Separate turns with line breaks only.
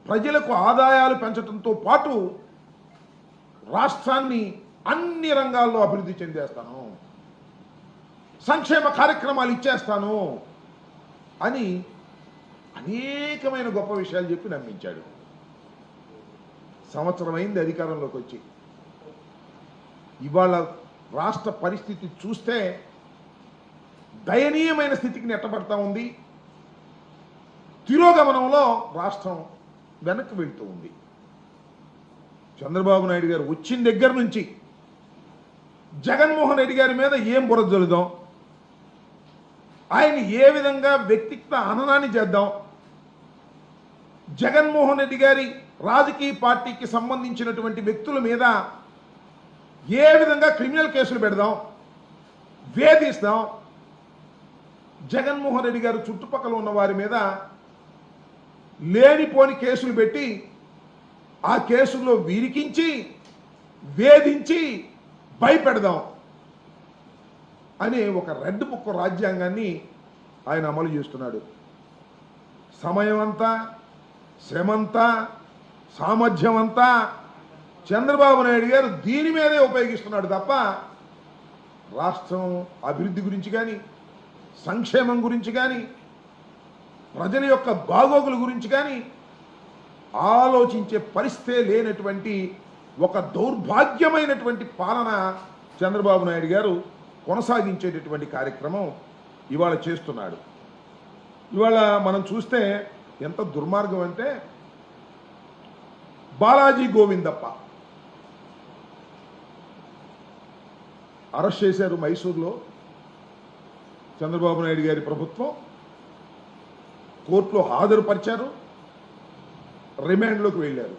ప్రజలకు ఆదాయాలు పెంచడంతో పాటు రాష్ట్రాన్ని అన్ని రంగాల్లో అభివృద్ధి చెందేస్తాను, సంక్షేమ కార్యక్రమాలు ఇచ్చేస్తాను అని అనేకమైన గొప్ప విషయాలు చెప్పి నమ్మించాడు. సంవత్సరం అయింది అధికారంలోకి వచ్చి. ఇవాళ రాష్ట్ర పరిస్థితి చూస్తే దయనీయమైన స్థితికి నెట్టబడతా ఉంది. తిరోగమనంలో రాష్ట్రం వెనక్కి వెళ్తూ ఉంది. చంద్రబాబు నాయుడు గారు వచ్చిన దగ్గర నుంచి జగన్మోహన్ రెడ్డి గారి మీద ఏం బురద జల్లుదాం, ఆయన ఏ విధంగా వ్యక్తిగత హననాన్ని చేద్దాం, జగన్మోహన్ రెడ్డి గారి రాజకీయ పార్టీకి సంబంధించినటువంటి వ్యక్తుల మీద ఏ విధంగా క్రిమినల్ కేసులు పెడదాం, వేధిస్తాం, జగన్మోహన్ రెడ్డి గారు చుట్టుపక్కల ఉన్న వారి మీద లేనిపోని కేసులు పెట్టి ఆ కేసుల్లో విరికించి వేధించి భయపెడదాం అనే ఒక రెడ్ బుక్ రాజ్యాంగాన్ని ఆయన అమలు చేస్తున్నాడు. సమయం అంతా, శ్రమంతా, సామర్థ్యం అంతా చంద్రబాబు నాయుడు గారు దీని మీదే ఉపయోగిస్తున్నాడు తప్ప రాష్ట్రం అభివృద్ధి గురించి కానీ, సంక్షేమం గురించి కానీ, ప్రజల యొక్క బాగోగుల గురించి కానీ ఆలోచించే పరిస్థితే లేనటువంటి ఒక దౌర్భాగ్యమైనటువంటి పాలన చంద్రబాబు నాయుడు గారు కొనసాగించేటటువంటి కార్యక్రమం ఇవాళ చేస్తున్నాడు. ఇవాళ మనం చూస్తే ఎంత దుర్మార్గం అంటే, బాలాజీ గోవిందప్ప అరెస్ట్ చేశారు మైసూర్లో. చంద్రబాబు నాయుడు గారి ప్రభుత్వం కోర్టులో హాజరుపరిచారు, రిమాండ్లోకి వెళ్ళారు.